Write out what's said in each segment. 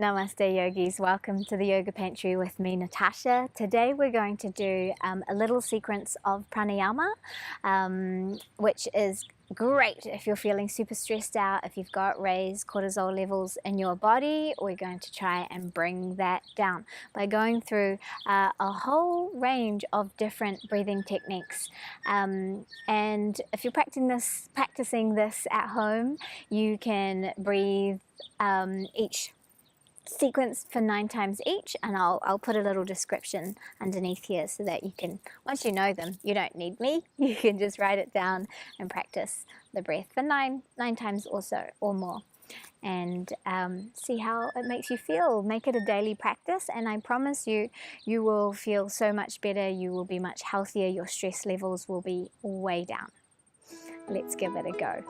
Namaste yogis, welcome to the Yoga Pantry with me, Natasha. Today we're going to do a little sequence of pranayama, which is great if you're feeling super stressed out, if you've got raised cortisol levels in your body. We're going to try and bring that down by going through a whole range of different breathing techniques. And if you're practicing this at home, you can breathe each sequence for 9 times each, and I'll put a little description underneath here so that you can, once you know them, you don't need me, you can just write it down and practice the breath for nine times or so or more, and see how it makes you feel. Make it a daily practice, and I promise you, you will feel so much better, you will be much healthier, your stress levels will be way down. Let's give it a go.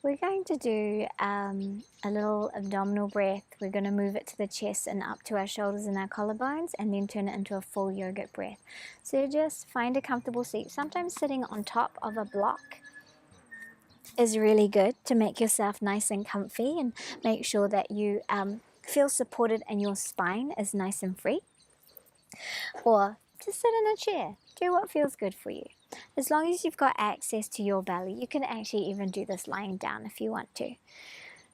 We're going to do a little abdominal breath. We're going to move it to the chest and up to our shoulders and our collarbones, and then turn it into a full yogic breath. So just find a comfortable seat. Sometimes sitting on top of a block is really good to make yourself nice and comfy and make sure that you feel supported and your spine is nice and free. Or just sit in a chair. Do what feels good for you. As long as you've got access to your belly, you can actually even do this lying down if you want to.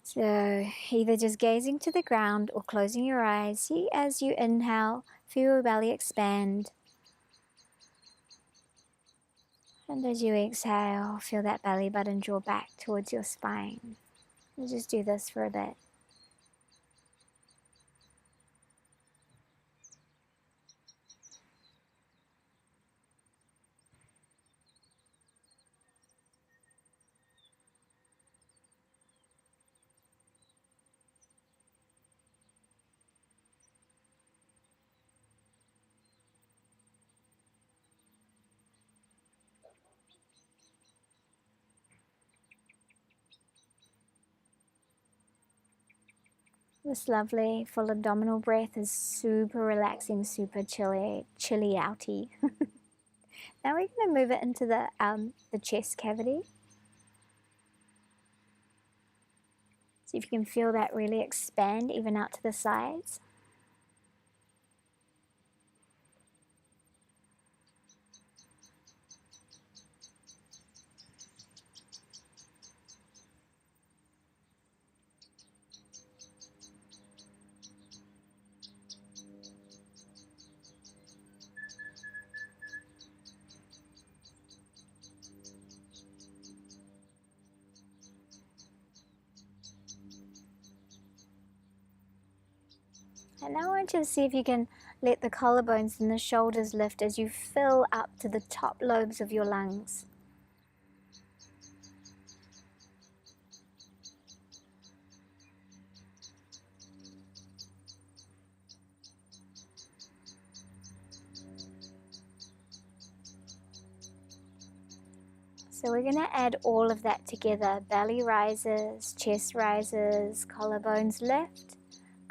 So either just gazing to the ground or closing your eyes. See, as you inhale, feel your belly expand. And as you exhale, feel that belly button draw back towards your spine. And just do this for a bit. This lovely full abdominal breath is super relaxing, super chilly outy. Now we're going to move it into the chest cavity. See if you can feel that really expand even out to the sides. And now I want you to see if you can let the collarbones and the shoulders lift as you fill up to the top lobes of your lungs. So we're going to add all of that together. Belly rises, chest rises, collarbones lift,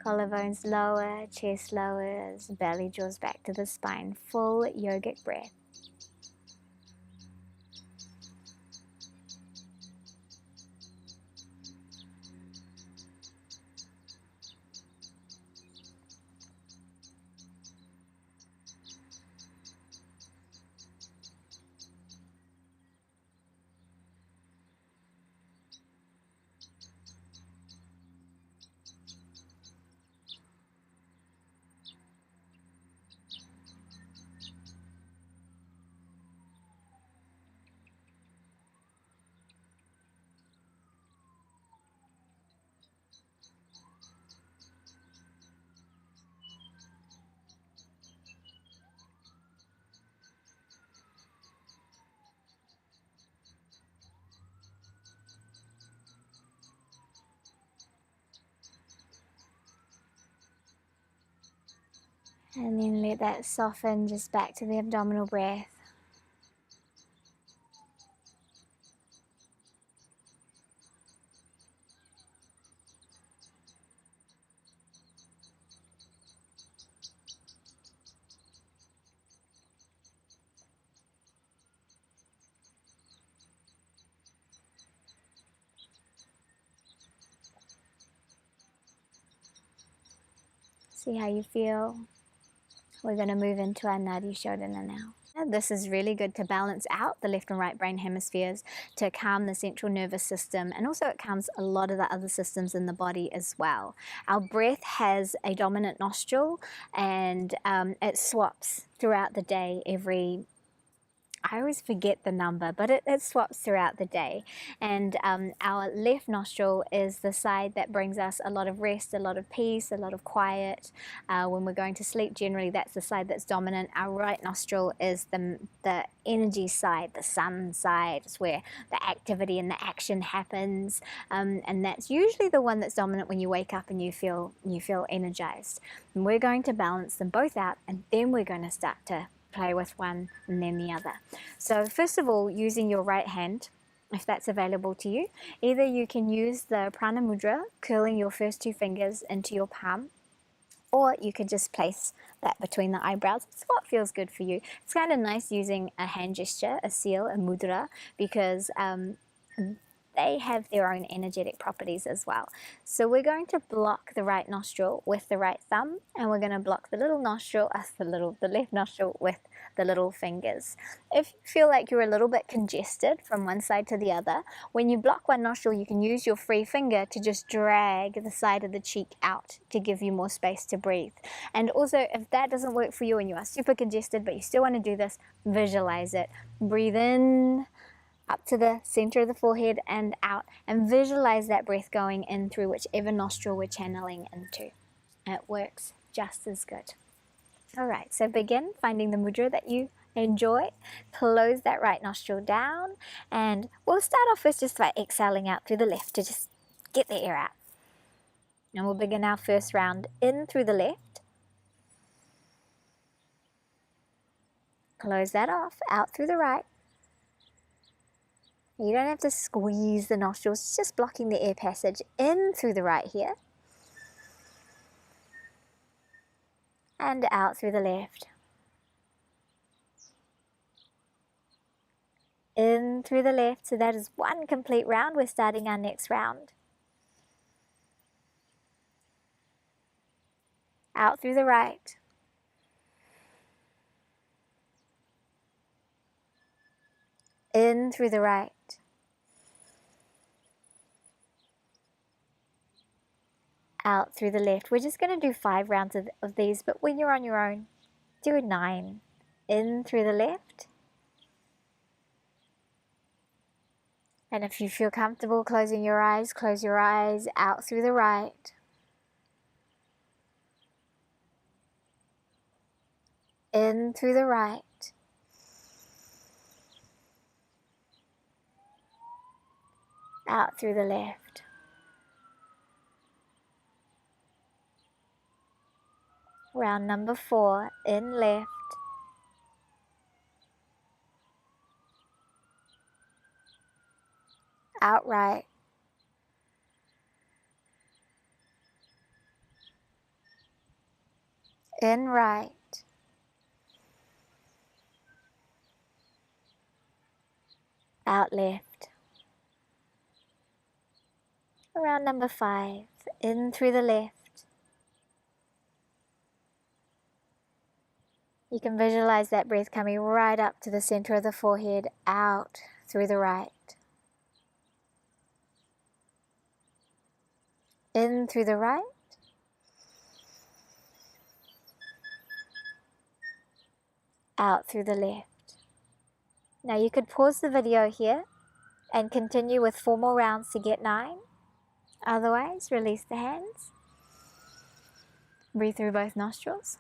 collarbones lower, chest lowers, belly draws back to the spine. Full yogic breath. And then let that soften just back to the abdominal breath. See how you feel. We're going to move into our Nadi Shodhana now. And this is really good to balance out the left and right brain hemispheres, to calm the central nervous system, and also it calms a lot of the other systems in the body as well. Our breath has a dominant nostril, and it swaps throughout the day I always forget the number, but it swaps throughout the day. And our left nostril is the side that brings us a lot of rest, a lot of peace, a lot of quiet. When we're going to sleep, generally that's the side that's dominant. Our right nostril is the energy side, the sun side. It's where the activity and the action happens. And that's usually the one that's dominant when you wake up and you feel energized. And we're going to balance them both out, and then we're going to start to play with one and then the other. So first of all, using your right hand, if that's available to you, either you can use the prana mudra, curling your first two fingers into your palm, or you can just place that between the eyebrows. It's what feels good for you. It's kind of nice using a hand gesture, a seal, a mudra, because they have their own energetic properties as well. So we're going to block the right nostril with the right thumb, and we're going to block the little nostril, the left nostril with the little fingers. If you feel like you're a little bit congested from one side to the other, when you block one nostril, you can use your free finger to just drag the side of the cheek out to give you more space to breathe. And also, if that doesn't work for you and you are super congested, but you still want to do this, visualize it. Breathe in up to the center of the forehead and out, and visualize that breath going in through whichever nostril we're channeling into. It works just as good. All right, so begin finding the mudra that you enjoy. Close that right nostril down, and we'll start off first just by exhaling out through the left to just get the air out. And we'll begin our first round in through the left. Close that off, out through the right. You don't have to squeeze the nostrils, it's just blocking the air passage in through the right here. And out through the left. In through the left, so that is one complete round. We're starting our next round. Out through the right. In through the right. Out through the left. We're just going to do 5 rounds of these, but when you're on your own, do 9. In through the left. And if you feel comfortable closing your eyes, close your eyes. Out through the right. In through the right. Out through the left. Round number 4, in left. Out right. In right. Out left. Round number 5, in through the left. You can visualize that breath coming right up to the center of the forehead, out through the right. In through the right. Out through the left. Now you could pause the video here and continue with 4 more rounds to get 9. Otherwise, release the hands. Breathe through both nostrils.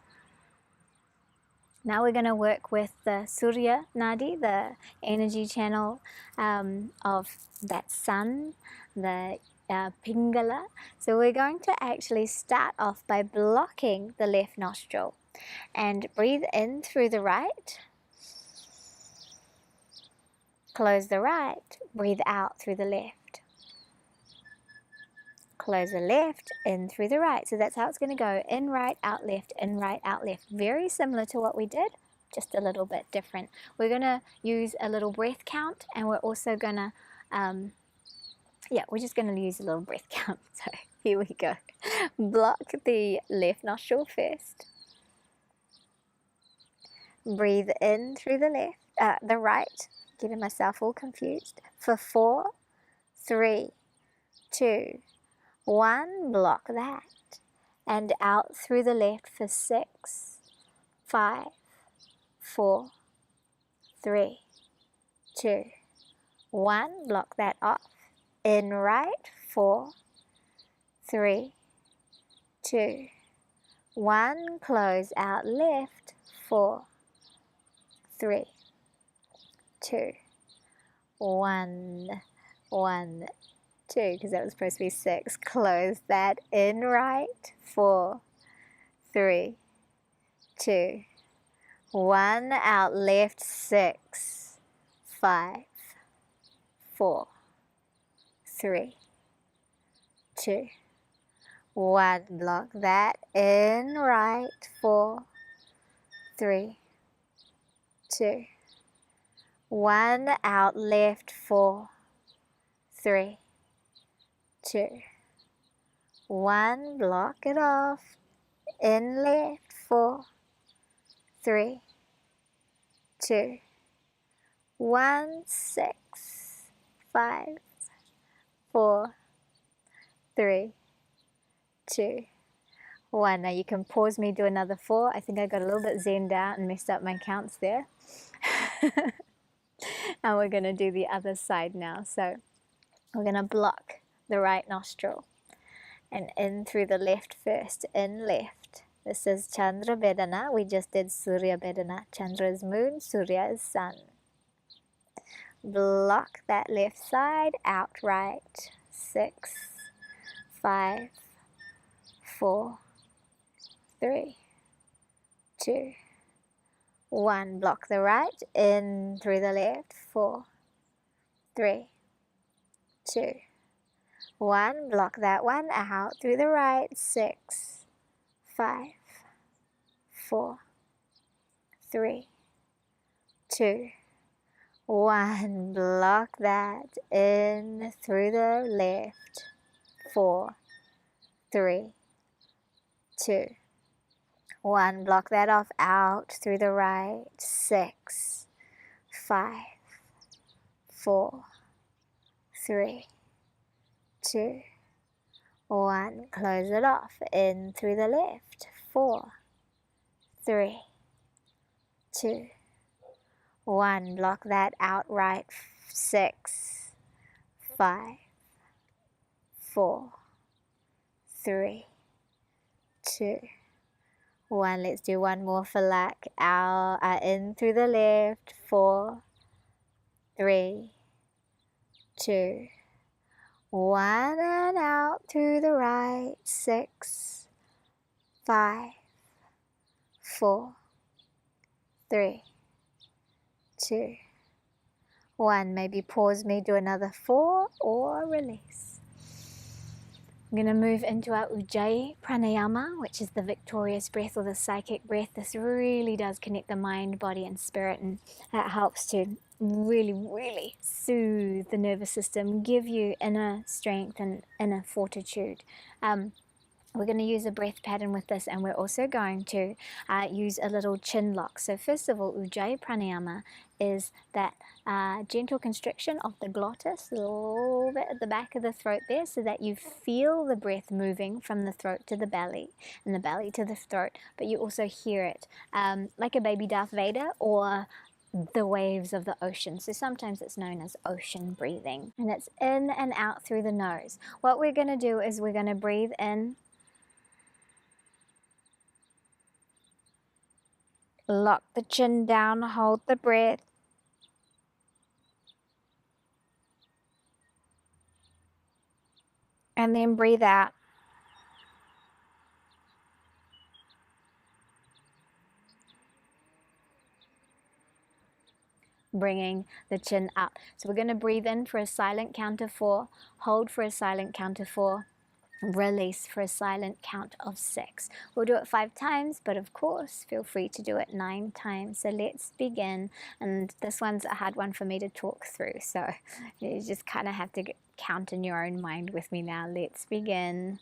Now we're going to work with the Surya Nadi, the energy channel of that sun, the Pingala. So we're going to actually start off by blocking the left nostril and breathe in through the right. Close the right, breathe out through the left. Close the left, in through the right. So that's how it's going to go. In right, out left, in right, out left. Very similar to what we did, just a little bit different. We're going to use a little breath count, and we're also going to, we're just going to use a little breath count. So Here we go. Block the left nostril first. Breathe in through the right. Getting myself all confused. For 4, 3, 2, 1. Block that. And out through the left for 6, 5, 4, 3, 2, 1. Block that off. In right. 4, 3, 2, 1. Close out left. 4, 3, 2, 1, 1, 2, because that was supposed to be 6. Close that in right. 4, 3, 2, 1. Out left. 6, 5, 4, 3, 2, 1. Block that in right. 4, 3, 2, 1. Out left. 4, 3, 2, 1. Block it off. In left. 4, 3, 2, 1. 6, 5, 4, 3, 2, 1. Now you can pause me, do another 4. I think I got a little bit zoomed out and messed up my counts there. And we're going to do the other side now. So we're going to block the right nostril and in through the left first. In left. This is Chandra Bedhana. We just did Surya Bedhana. Chandra is moon, Surya is sun. Block that left side. Out right. 6, 5, 4, 3, 2, 1. Block the right. In through the left. 4, 3, 2, 1. Block that one. Out through the right. 6, 5, 4, 3, 2, 1. Block that. In through the left. 4, 3, 2, 1. Block that off. Out through the right. 6, 5, 4, 3, 2, 1. Close it off. In through the left. 4, 3, 2, 1. Block that out right. 6, 5, 4, 3, 2, 1. Let's do one more for luck. Out, in through the left. 4, 3, 2, 1. And out through the right. 6, 5, 4, 3, 2, 1. Maybe pause me, do another 4 or release. I'm going to move into our Ujjai Pranayama, which is the victorious breath or the psychic breath. This really does connect the mind, body and spirit, and that helps to really, really soothe the nervous system, give you inner strength and inner fortitude. We're going to use a breath pattern with this, and we're also going to use a little chin lock. So first of all, Ujjai Pranayama is that gentle constriction of the glottis, a little bit at the back of the throat there, so that you feel the breath moving from the throat to the belly, and the belly to the throat, but you also hear it like a baby Darth Vader or the waves of the ocean. So sometimes it's known as ocean breathing, and it's in and out through the nose. What we're going to do is we're going to breathe in, lock the chin down, hold the breath. And then breathe out. Bringing the chin up. So we're going to breathe in for a silent count of 4, hold for a silent count of 4, release for a silent count of 6. We'll do it 5 times, but of course feel free to do it 9 times. So let's begin. And this one's a hard one for me to talk through, so you just kind of have to count in your own mind with me now. Let's begin.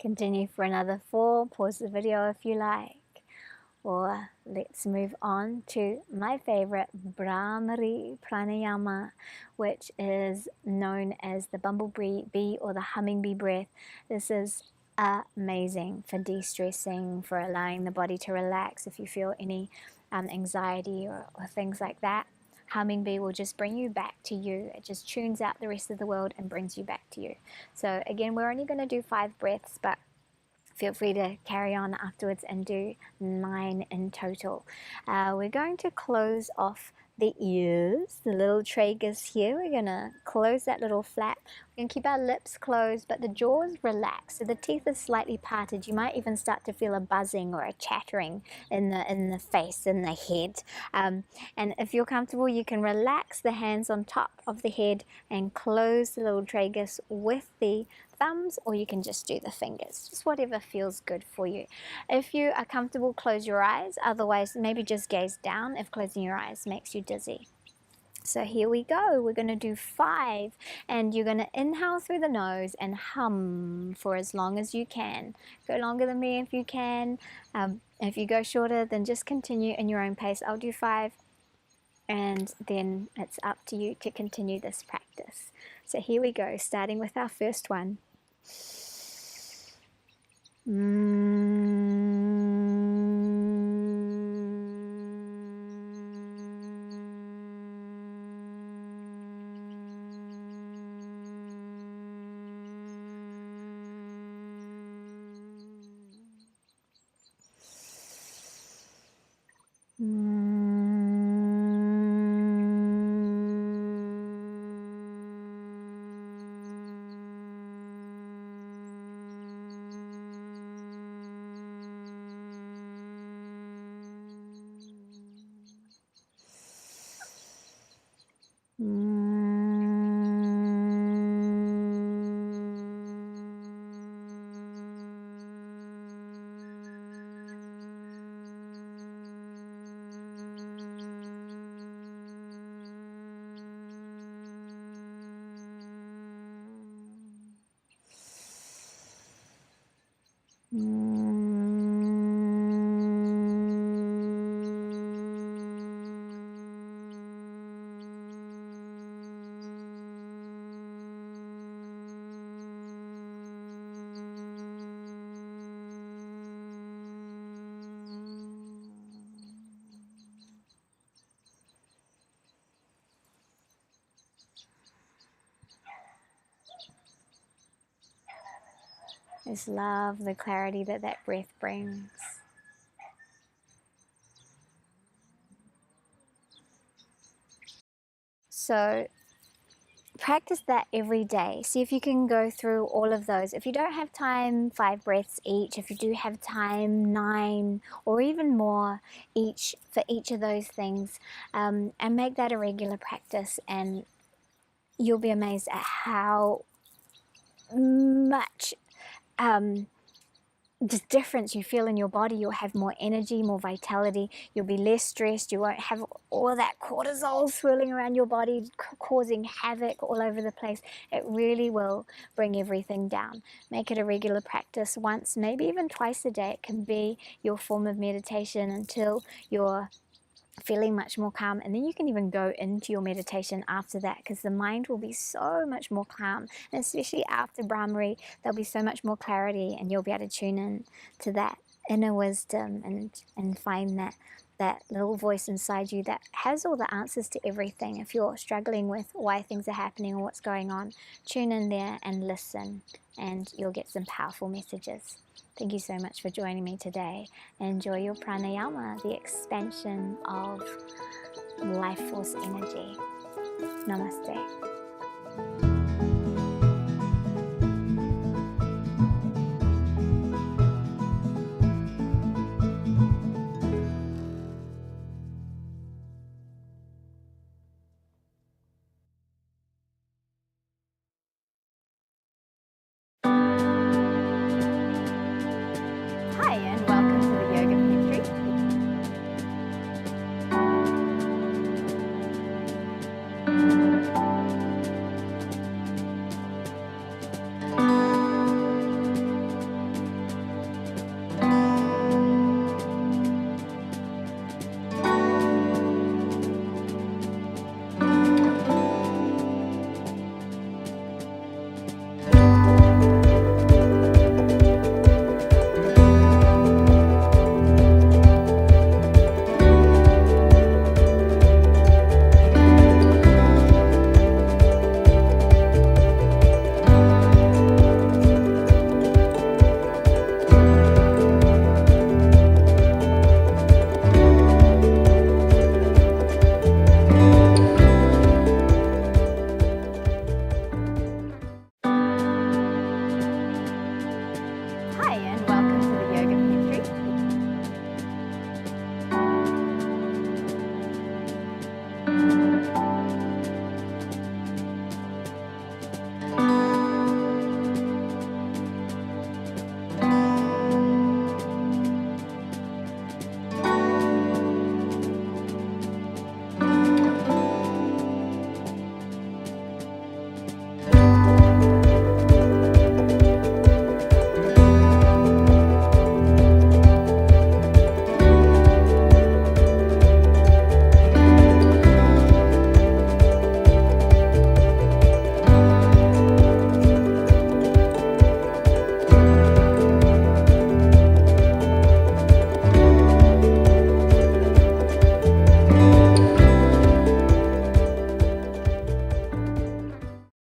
Continue for another 4. Pause the video if you like. Or let's move on to my favorite, Bhramari Pranayama, which is known as the bumblebee or the hummingbee breath. This is amazing for de-stressing, for allowing the body to relax if you feel any anxiety or things like that. Hummingbee will just bring you back to you. It just tunes out the rest of the world and brings you back to you. So again, we're only going to do 5 breaths, but feel free to carry on afterwards and do 9 in total. We're going to close off the ears, the little tragus here. We're going to close that little flap. We're going to keep our lips closed, but the jaws relaxed. So the teeth are slightly parted. You might even start to feel a buzzing or a chattering in the face, in the head. And if you're comfortable, you can relax the hands on top of the head and close the little tragus with the thumbs, or you can just do the fingers, just whatever feels good for you. If you are comfortable, close your eyes. Otherwise, maybe just gaze down if closing your eyes makes you dizzy. So here we go. We're going to do 5, and you're going to inhale through the nose and hum for as long as you can. Go longer than me if you can. If you go shorter, then just continue in your own pace. I'll do 5, and then it's up to you to continue this practice. So here we go, starting with our first one. Just love the clarity that that breath brings. So practice that every day. See if you can go through all of those. If you don't have time, 5 breaths each. If you do have time, 9 or even more each for each of those things. And make that a regular practice, and you'll be amazed at how much just difference you feel in your body. You'll have more energy, more vitality. You'll be less stressed. You won't have all that cortisol swirling around your body, causing havoc all over the place. It really will bring everything down. Make it a regular practice, once, maybe even twice a day. It can be your form of meditation until you're feeling much more calm, and then you can even go into your meditation after that, because the mind will be so much more calm, and especially after Bhramari, there'll be so much more clarity, and you'll be able to tune in to that inner wisdom and find that little voice inside you that has all the answers to everything. If you're struggling with why things are happening or what's going on, tune in there and listen, and you'll get some powerful messages. Thank you so much for joining me today. Enjoy your pranayama, the expansion of life force energy. Namaste.